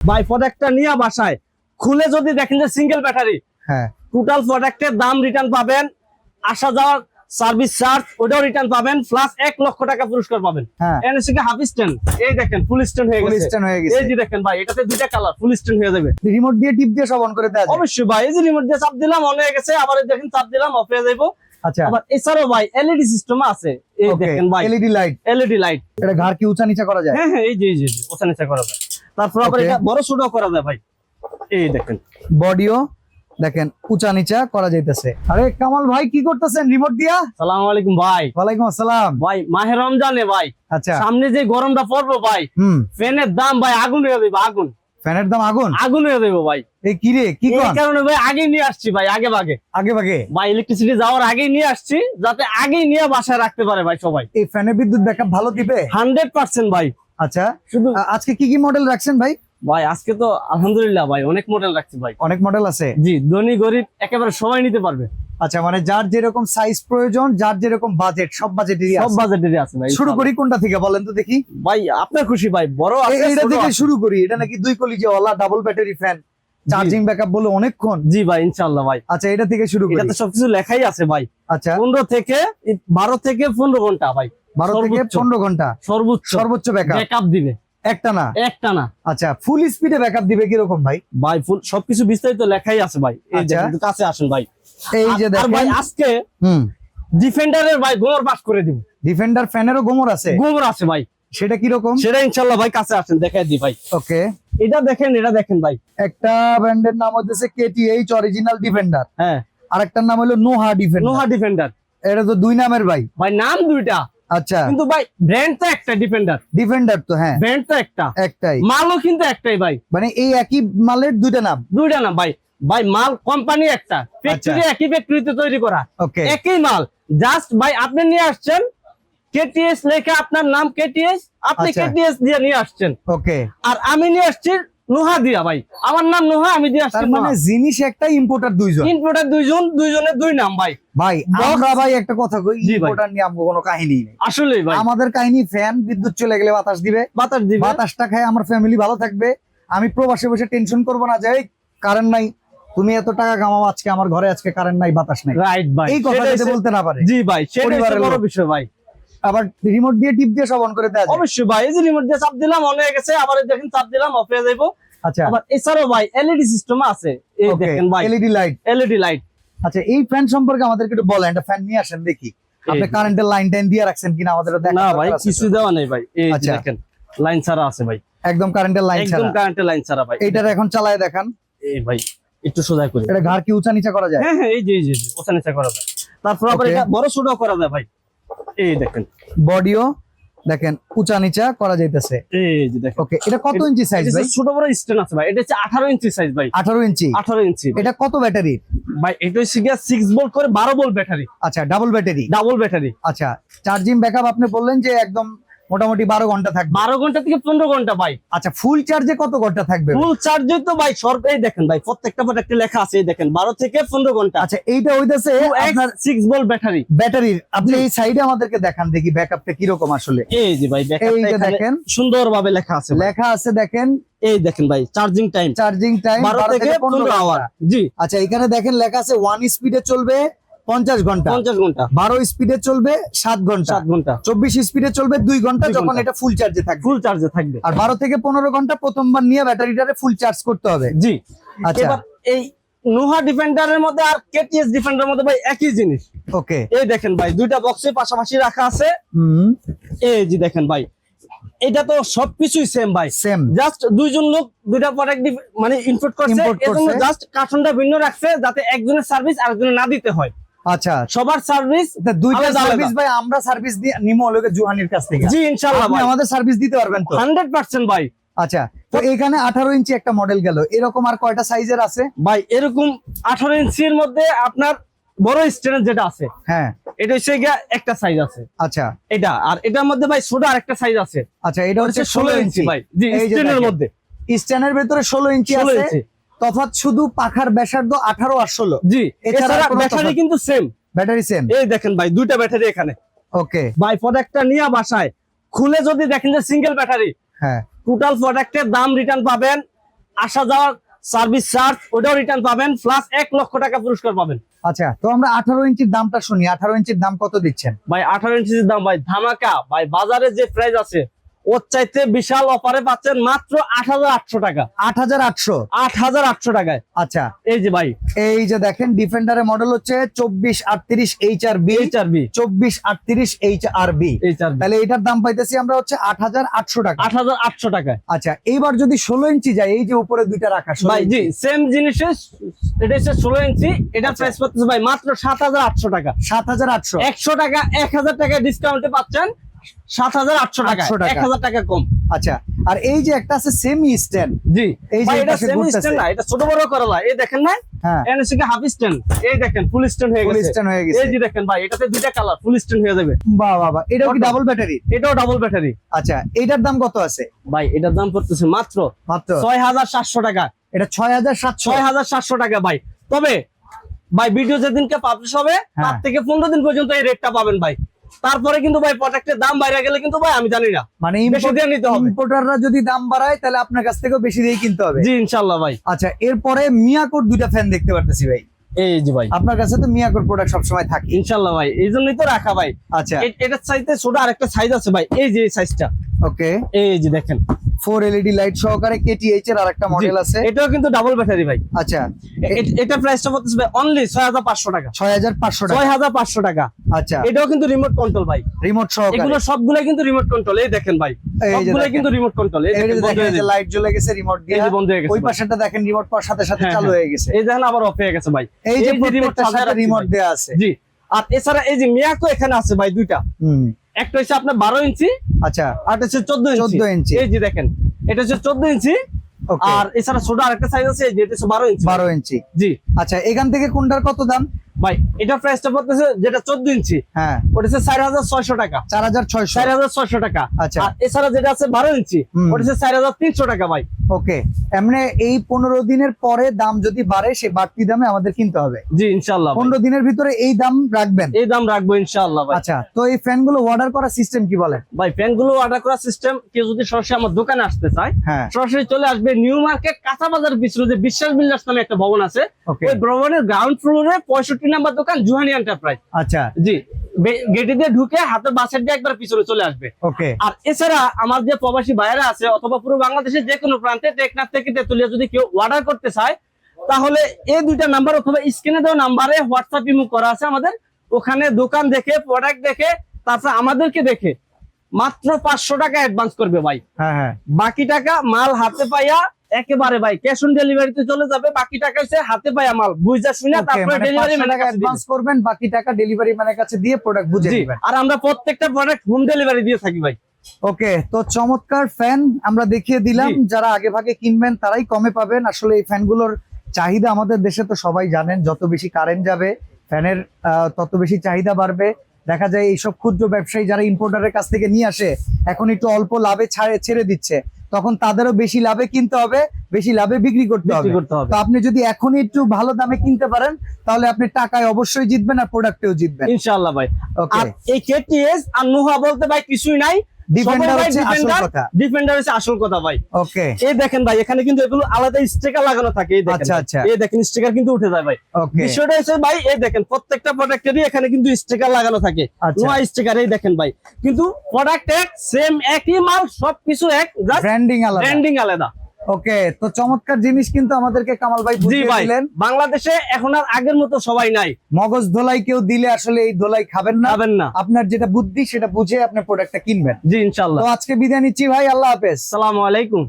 ভাই প্রোডাক্টটা নিয়ে বাসায় খুলে যদি দেখেন যে সিঙ্গেল ব্যাটারি, হ্যাঁ টোটাল প্রোডাক্টের দাম রিটার্ন পাবেন, আসা যাওয়ার সার্ভিস চার্জ ওটাও রিটার্ন পাবেন, প্লাস 1 লক্ষ টাকা পুরস্কার পাবেন। হ্যাঁ এনএসসি কে হাফ স্ট্যান্ড, এই দেখেন ফুল স্ট্যান্ড হয়ে ফুল গেছে, স্ট্যান্ড হয়ে গেছে। এই যে দেখেন ভাই, এটাতে দুইটা কালার, ফুল স্ট্যান্ড হয়ে যাবে। রিমোট দিয়ে টিপ দিয়ে সব অন করে দেওয়া যায়। অবশ্যই ভাই, এই যে রিমোট দিয়ে চাপ দিলাম অন হয়ে গেছে, আবার এই দেখেন চাপ দিলাম অফ হয়ে যাবে। আচ্ছা আবার এছাড়াও ভাই এলইডি সিস্টেম আছে, এই দেখেন ভাই এলইডি লাইট। এলইডি লাইট, এটা ঘাড় কি উঁচা নিচা করা যায়? হ্যাঁ হ্যাঁ, এই যে ওখানে নিচে করা যায়। তারপর আবার Okay. এটা বড় ছোট করা যায় ভাই, এই দেখেন বডিও দেখেন উঁচা নিচা করা যাইতেছে। আরে কামাল ভাই কি করতেছেন রিমোট দিয়া? সালাম আলাইকুম ভাই। ওয়ালাইকুম আসসালাম ভাই মাহে রমজানে ভাই, আচ্ছা সামনে যে গরমটা পড়বো ভাই, ফ্যানের দাম ভাই আগুন হয়ে যাবে, আগুন ফ্যানের দাম আগুন আগুন হয়ে যাবে ভাই। এই কি রে কি এই কোন কারণে ভাই আগে নিয়ে আসছি ভাই, আগে ভাগে আগে ভাগে ভাই, ইলেকট্রিসিটি যাওয়ার আগে নিয়ে আসছি, যাতে আগেই নিয়ে বাসায় রাখতে পারে ভাই সবাই। এই ফ্যানের বিদ্যুৎ ব্যাকআপ ভালো দিবে? 100% ভাই। আচ্ছা শুধু আজকে কি কি মডেল রাখছেন ভাই? ভাই আজকে তো আলহামদুলিল্লাহ ভাই অনেক মডেল রাখছি ভাই, অনেক মডেল আছে। জি ধনী গরিব একেবারে সবাই নিতে পারবে। আচ্ছা মানে যার যেরকম সাইজ প্রয়োজন, যার যেরকম বাজেট, সব বাজেটেরই সব আছে। বাজেটেরই আছে ভাই। শুরু করি কোনটা থেকে বলেন তো দেখি? ভাই আপনার খুশি ভাই, বড় আছে এইটা ছোট থেকে আছে। শুরু করি। এটা নাকি 2 কলিজাওয়ালা double battery fan, charging backup বলে অনেকক্ষণ। জি ভাই ইনশাআল্লাহ ভাই। আচ্ছা এটা থেকে শুরু করি। এটাতে সবকিছু লেখাই আছে ভাই। আচ্ছা 12 থেকে 15 ঘন্টা ভাই, 12 থেকে সর্বোচ্চ। 15 ঘন্টা সর্বোচ্চ সর্বোচ্চ ব্যাকআপ ব্যাকআপ দিবে একটা না। একটা না আচ্ছা ফুল স্পিডে ব্যাকআপ দিবে কিরকম ভাই? ভাই, ফুল সবকিছু বিস্তারিত লেখাই আছে ভাই। এই আচ্ছা। দেখেন, একটু কাছে আসেন ভাই। এই যে আর ভাই দেখেন আজকে হুম ডিফেন্ডারের ভাই গোমর পাস করে দিব। ডিফেন্ডার ফ্যানেরও গোমর আছে, গোমর আছে ভাই, সেটা কিরকম? সেটা ইনশাআল্লাহ ভাই কাছে আসেন দেখাই দি ভাই। ওকে এটা দেখেন ভাই। একটা ব্র্যান্ডের নাম হচ্ছে কেটিএইচ অরিজিনাল ডিফেন্ডার, হ্যাঁ আর একটার নাম হলো নোহা ডিফেন্ডার। নোহা ডিফেন্ডার এটা তো দুই নামের ভাই। ভাই, নাম দুইটা আচ্ছা কিন্তু ভাই ব্র্যান্ড তো একটা, ডিফেন্ডার ডিফেন্ডার তো হ্যাঁ ব্র্যান্ড তো একটা, একটাই, মালও কিন্তু একটাই ভাই। মানে এই একই মালের দুইটা নাম। দুইটা না ভাই, ভাই মাল কোম্পানি একটা, ফ্যাক্টরি একই ফ্যাক্টরিতে তৈরি করা, ওকে একই মাল। জাস্ট ভাই আপনি নিয়ে আসছেন কেটিএস লেখা, আপনার নাম কেটিএস, আপনি আচ্ছা। কেটিএস দিয়ে নিয়ে আসছেন, ওকে আর আমি নিয়ে আসছি নোহা দিয়া ভাই, আমার নাম নোহা, আমি দিয়ে আসছি তার মানে জিনিস একটা ইম্পোর্টার দুইজন। ইনপুটার দুইজনের দুই নাম ভাই। ভাই Box- আমরা ভাই একটা কথা কই, জি ভাই। ইম্পোর্টার নিয়ে আমাদের কোনো কাহিনী নেই। আসলে ভাই আমাদের কাহিনী ফ্যান বিদ্যুৎ চলে গেলে বাতাস দিবে, বাতাস দিবে, বাতাসটা খায় আমার ফ্যামিলি ভালো থাকবে। আমি প্রবাসে বসে টেনশন করবো না যে এই কারেন্ট নাই, তুমি এত টাকা কামাও, আজকে আমার ঘরে আজকে কারেন্ট নাই বাতাস নাই, রাইট ভাই। এই কথা সেটাই যদি সে- বলতে না পারে। জি ভাই, সেটাই পরিবারের হচ্ছে বড় লোক। বিষয় ভাই। আবার রিমোট দিয়ে টিপ দিয়ে সব অন করে দেওয়া যায়। অবশ্যই ভাই, এই যে রিমোট দিয়ে চাপ দিলাম অন হয়ে গেছে, আবার এই দেখেন চাপ দিলাম অফ হয়ে যাবে। আচ্ছা আবার এছাড়াও ভাই এলইডি সিস্টেম আছে, এই ওকে দেখেন ভাই এলইডি লাইট। LED light. আচ্ছা এই ফ্যান সম্পর্কে আমাদেরকে একটু বলেন, একটা ফ্যান নিয়ে আসেন দেখি। আপনি এই- কারেন্টের লাইন টাইন দিয়ে রাখছেন কিনা আমাদের দেখা না ভাই, দরকার আছে কিছু তো। দেওয়া নেই ভাই, এই যে আচ্ছা। দেখেন লাইন ছাড়া আছে ভাই, একদম কারেন্টের লাইন একদম ছাড়া। কারেন্টের লাইন ছাড়া ভাই। এইটার এখন চালায় দেখান। এই ভাই একটু সোজা করি। এটা ঘাড় কি উঁচা নিচা করা যায়? হ্যাঁ হ্যাঁ, এই যে ওখানে নিচে করা যায়। তারপর আবার Okay. এটা বড় ছোট করা যায় ভাই, এই দেখেন, বডিও দেখেন উঁচা নিচা করা যাইতেছে। এই যে দেখেন। ওকে এটা কত ইঞ্চি সাইজ এটা ভাই? ছোট বড় স্ট্যান্ড আছে ভাই, এটা হচ্ছে 18 ইঞ্চি সাইজ ভাই, 18 ইঞ্চি। 18 ইঞ্চি। এটা কত ব্যাটারি? ভাই এটা হচ্ছে গিয়া 6 ভোল্ট করে 12 ভোল্ট ব্যাটারি, আচ্ছা ডাবল ব্যাটারি। Double battery. আচ্ছা চার্জিং ব্যাকআপ আপনি বললেন যে একদম মোটামুটি 12 ঘন্টা থাকবে। 12 ঘন্টা থেকে 15 ঘন্টা ভাই। আচ্ছা ফুল চার্জে কত ঘন্টা থাকবে? ফুল চার্জে তো ভাই এই দেখেন ভাই, প্রত্যেকটা প্রোডাক্টে লেখা আছে, এই দেখেন 12 থেকে 15 ঘন্টা। আচ্ছা এইটা হইতাছে আপনার 6 ভোল্ট ব্যাটারি। ব্যাটারির। আপনি এই সাইডে আমাদেরকে দেখান দেখি ব্যাকআপটা কি রকম আসলে। এই যে ভাই এই ব্যাকআপটা যে এখানে দেখেন সুন্দরভাবে লেখা আছে ভাই। লেখা আছে দেখেন, এই দেখেন ভাই চার্জিং টাইম চার্জিং টাইম 12 থেকে 15 আওয়ার। জি আচ্ছা এখানে দেখেন লেখা আছে 1 স্পিডে চলবে 50 ঘন্টা, 50 ঘন্টা, 12 স্পিডে চলবে 7 ঘন্টা, 7 ঘন্টা 24 স্পিডে চলবে 2 ঘন্টা 2 যখন ঘন্টা। এটা ফুল চার্জে থাকবে। ফুল চার্জে থাকবে। আর 12 থেকে 15 ঘন্টা প্রথমবার নিয়ে ব্যাটারিটারে ফুল চার্জ করতে হবে। জি আচ্ছা এবার এই নোহা ডিফেন্ডারের মধ্যে আর কেটিএস ডিফেন্ডারের মধ্যে ভাই একই জিনিস। ওকে এই দেখেন ভাই দুইটা বক্সে পাশাপাশি রাখা আছে, হুম এই যে দেখেন ভাই, এটা তো সবকিছুই সেম ভাই, সেম। জাস্ট দুইজন লোক দুইটা প্রোডাক্ট মানে ইনপুট করছে, Import এজন্য করছে। জাস্ট কার্টনটা ভিন্ন রাখছে যাতে একজনের সার্ভিস আরেকজনের না দিতে হয়। আচ্ছা সবার সার্ভিস তা দুইটা আলাদা আলাদা। সার্ভিস ভাই আমরা সার্ভিস দিয়ে নিমো লোকে জুহানির কাছ থেকে। জি ইনশাআল্লাহ আপনি ভাই, আমাদের সার্ভিস দিতে পারবেন তো? 100% ভাই। আচ্ছা তো এখানে 18 ইঞ্চি একটা মডেল গেল, এরকম আর কয়টা সাইজের আছে? ভাই এরকম 18 ইঞ্চির মধ্যে আপনার বড় স্ট্যান্ড যেটা আছে, হ্যাঁ এটা হচ্ছে গিয়া একটা সাইজ আছে, আচ্ছা এটা। আর এটার মধ্যে ভাই ছোট আরেকটা সাইজ আছে, আচ্ছা এটা হচ্ছে 16 ইঞ্চি ভাই। জি এই যে স্ট্যান্ডের দেখেন, মধ্যে স্ট্যান্ডের ভেতরে 16 ইঞ্চি 16 আছে। ইঞ্চি। তফাৎ শুধু পাখার ব্যাসার্ধ 18 আর 16। জি এছাড়া এছাড়া কোনো ব্যাটারি তফাৎ? কিন্তু সেম, ব্যাটারি সেম। এই দেখেন ভাই দুইটা ব্যাটারি এখানে। ওকে ভাই প্রোডাক্টটা নিয়ে বাসায় খুলে যদি দেখেন যে সিঙ্গেল ব্যাটারি, হ্যাঁ টোটাল প্রোডাক্টের দাম রিটার্ন পাবেন, আসা যাওয়ার সার্ভিস চার্জ ওটাও রিটার্ন পাবেন, প্লাস 1 লক্ষ টাকা পুরস্কার পাবেন। আচ্ছা, তো আমরা 18 ইঞ্চির দামটা শুনি। 18 ইঞ্চির দাম কত দিচ্ছেন ভাই 18 ইঞ্চির দাম ভাই ধামাকা ভাই, বাজারে যে প্রাইস আছে ওর চাইতে বিশাল অফারে পাচ্ছেন মাত্র 8800 টাকা। 8800? 8800 টাকায়। আচ্ছা, এই যে ভাই, এই যে দেখেন ডিফেন্ডারের মডেল হচ্ছে 2438 HRB। 2438 HRB। তাহলে এটার দাম পাইতেছি আমরা হচ্ছে 8800 টাকা। 8800 টাকায়। আচ্ছা, এইবার যদি 16 ইঞ্চি যায়, এই যে উপরে দুইটা রাখা ভাই জি সেম জিনিসের, এটা হচ্ছে 16 ইঞ্চি, এটা প্রাইস পাচ্ছেন ভাই মাত্র 7800 টাকা। 7800? 100 টাকা 1000 টাকা ডিসকাউন্টে পাচ্ছেন 7800 টাকা, 1000 টাকা কম। আচ্ছা, আর এই যে একটা আছে সেমি স্ট্যান্ড। জি এই যে এটা পাশে সেমি ঘুরতেছে। স্ট্যান্ড না, এটা ছোট বড় করা, এই দেখেন না, হ্যাঁ, এনএসসি কে হাফ স্ট্যান্ড, এই দেখেন ফুল স্ট্যান্ড হয়ে ফুল গেছে। স্ট্যান্ড হয়ে গেছে। এই যে দেখেন ভাই, এটাতে দুইটা কালার, ফুল স্ট্যান্ড হয়ে যাবে। বাহ বাহ বাহ, এটাও কি ডাবল ব্যাটারি? এটাও ডাবল ব্যাটারি। আচ্ছা, এটার দাম কত আছে ভাই এটার দাম পড়তেছে মাত্র মাত্র 6700 টাকা। এটা 6700? 6700 টাকা ভাই। তবে ভাই ভিডিও যেদিনকে পাবলিশ হবে তার থেকে 15 দিন পর্যন্ত এই রেটটা পাবেন ভাই। তারপরে কিন্তু ভাই প্রোডাক্টের দাম বাইরে গেলে কিন্তু ভাই আমি জানি না, মানে বেশি দিয়ে নিতে হবে। ইম্পোর্টাররা যদি দাম বাড়ায় তাহলে আপনার কাছ থেকেও বেশি দিয়ে কিনতে হবে। জি ইনশাআল্লাহ ভাই। আচ্ছা, এরপরে মিয়াকোর দুইটা ফ্যান দেখতে পারতেছি ভাই। এই যে ভাই, আপনার কাছে তো মিয়াকোর প্রোডাক্ট সবসময় থাকে। ইনশাআল্লাহ ভাই, এই জন্যই তো রাখা ভাই। আচ্ছা, এটার চাইতে ছোট আরেকটা সাইজ আছে ভাই, এই যে এই সাইজটা। ওকে, এই যে দেখেন 4 LED লাইট সহকারে KTH এর আরেকটা মডেল আছে। এটাও কিন্তু ডাবল ব্যাটারি ভাই। আচ্ছা, এটা প্রাইসটা পড়তেছে ভাই অনলি 6500 টাকা। 6500 টাকা। 6500 টাকা। আচ্ছা, এটাও কিন্তু রিমোট কন্ট্রোল ভাই, রিমোট সহকারে। এগুলো সবগুলাই কিন্তু রিমোট কন্ট্রোল। এই দেখেন ভাই, এই যে সবগুলাই দেখেন। কিন্তু রিমোট কন্ট্রোল। এই এই যে দেখেন বন্ধ দেখেন হয়ে যে গেছে। লাইট জ্বলে গেছে, রিমোট দিয়ে। এই যে বন্ধ হয়ে গেছে। ওই পাশেরটা দেখেন রিমোট পাওয়ার সাথে সাথে হ্যাঁ, চালু হ্যাঁ। হয়ে গেছে। এই দেখেন আবার অফ হয়ে গেছে ভাই। এই যে রিমোট প্রত্যেকটার সাথে রিমোট দেয়া আছে। জি, আর এছাড়া এই যে মিয়াকো এখানে আছে ভাই দুইটা। হুম, একটা হচ্ছে আপনার 12 ইঞ্চি, আচ্ছা, আর একটা হচ্ছে 14 ইঞ্চি। 14 ইঞ্চি। এই যে দেখেন, এটা হচ্ছে 14 ইঞ্চি। ওকে, আর এছাড়া ছোট আরেকটা সাইজ আছে, এই যে এটা হচ্ছে 12 ইঞ্চি। 12 ইঞ্চি। জি আচ্ছা, এখান থেকে কোনটার কত দাম ভাই, এটা প্রাইসটা পড়তেছে যেটা 14 ইঞ্চি, হ্যাঁ, ওটা হচ্ছে 4600 টাকা। 4600? 4600 টাকা। আচ্ছা। আর এছাড়া যেটা আছে 12 ইঞ্চি, ওটা হচ্ছে 4300 টাকা ভাই। ওকে, এমনি এই 15 দিনের পরে দাম যদি বাড়ে, সে বাড়তি দামে আমাদের কিনতে হবে। জি ইনশাআল্লাহ ভাই। 15 দিনের ভিতরে এই দাম রাখবেন? এই দাম রাখবো ইনশাআল্লাহ ভাই। আচ্ছা, তো এই ফ্যান গুলো অর্ডার করার সিস্টেম কি বলেন? ভাই ফ্যান গুলো অর্ডার করার সিস্টেম, কেউ যদি সরাসরি আমার দোকানে আসতে চায়, হ্যাঁ, সরাসরি চলে আসবে নিউ মার্কেট কাঁচা বাজার পিছনে যে বিশ্বাস বিল্ডার্স নামে একটা ভবন আছে, ওকে, ওই ভবনের গ্রাউন্ড ফ্লোরে 65 নাম্বার দোকান জুহানি এন্টারপ্রাইজ। আচ্ছা, জি, গেটে দিয়ে ঢুকে হাতের বাসের দিয়ে একবার পিছনে চলে আসবে। ওকে, আর এছাড়া আমার যে প্রবাসী ভাইয়েরা আছে অথবা পুরো বাংলাদেশের যে কোনো প্রান্তে টেকনাফ থেকে তেতুলিয়া যদি কেউ অর্ডার করতে চায়, তাহলে এই দুইটা নাম্বার অথবা স্ক্রিনে দেওয়া নাম্বারে হোয়াটসঅ্যাপ ইমো করা আছে আমাদের, ওখানে দোকান দেখে প্রোডাক্ট দেখে তারপর আমাদেরকে দেখে মাত্র 500 টাকা অ্যাডভান্স করবে ভাই। হ্যাঁ হ্যাঁ, বাকি টাকা মাল হাতে পাইয়া একেবারে ভাই ক্যাশ অন ডেলিভারিতে চলে যাবে। বাকি টাকা হচ্ছে হাতে পাইয়া মাল বুঝা শুনে তারপরে ডেলিভারি ম্যানের কাছে অ্যাডভান্স করবেন, বাকি টাকা ডেলিভারি ম্যানের কাছে দিয়ে প্রোডাক্ট বুঝে দিবেন। নেবেন। আর আমরা প্রত্যেকটা প্রোডাক্ট হোম ডেলিভারি দিয়ে থাকি ভাই। ওকে, তো চমৎকার ফ্যান আমরা দেখিয়ে দিলাম। যারা আগে ভাগে কিনবেন তারাই কমে পাবেন। আসলে এই ফ্যানগুলোর চাহিদা আমাদের দেশে তো সবাই জানেন, যত বেশি কারেন্ট যাবে ফ্যানের তত বেশি চাহিদা বাড়বে। দেখা যায় এইসব ক্ষুদ্র ব্যবসায়ী যারা ইম্পোর্টারের কাছ থেকে নিয়ে আসে, এখন একটু অল্প লাভে ছেড়ে দিচ্ছে, তখন তাদেরও বেশি লাভে কিনতে হবে, বেশি লাভে বিক্রি করতে হবে। তো আপনি যদি এখনই একটু ভালো দামে কিনতে পারেন, তাহলে আপনি টাকায় অবশ্যই জিতবেন আর প্রোডাক্টেও জিতবেন ইনশাআল্লাহ ভাই। ওকে, আর এই কেটিএস আর নোহা বলতে ভাই কিছুই নাই, ডিফেন্ডার হচ্ছে আসল কথা। ডিফেন্ডার হচ্ছে আসল কথা ভাই। ওকে, এই দেখেন ভাই, এখানে কিন্তু এগুলো আলাদা স্টিকার লাগানো থাকে। এই দেখেন, আচ্ছা আচ্ছা, এই দেখেন স্টিকার কিন্তু উঠে যায় ভাই। ওকে, বিষয়টা হচ্ছে ভাই, এই দেখেন প্রত্যেকটা প্রোডাক্টেরই এখানে কিন্তু স্টিকার লাগানো থাকে, নোয়া স্টিকার। এই দেখেন ভাই, কিন্তু প্রোডাক্ট এক, সেম একই মাল, সবকিছু এক, জাস্ট ব্র্যান্ডিং আলাদা। ব্র্যান্ডিং আলাদা। ওকে, তো চমৎকার জিনিস কিন্তু আমাদেরকে কামাল ভাই বুঝিয়ে দিলেন। বাংলাদেশে এখন আর আগের মতো সবাই নাই। মগজ ধোলাই কেউ দিলে আসলে এই ধোলাই খাবেন না। আপনার যেটা বুদ্ধি সেটা বুঝে আপনি প্রোডাক্টটা কিনবেন। জি ইনশাআল্লাহ। তো আজকে বিদায় নিচ্ছি ভাই, আল্লাহ হাফেজ। আসসালামু আলাইকুম।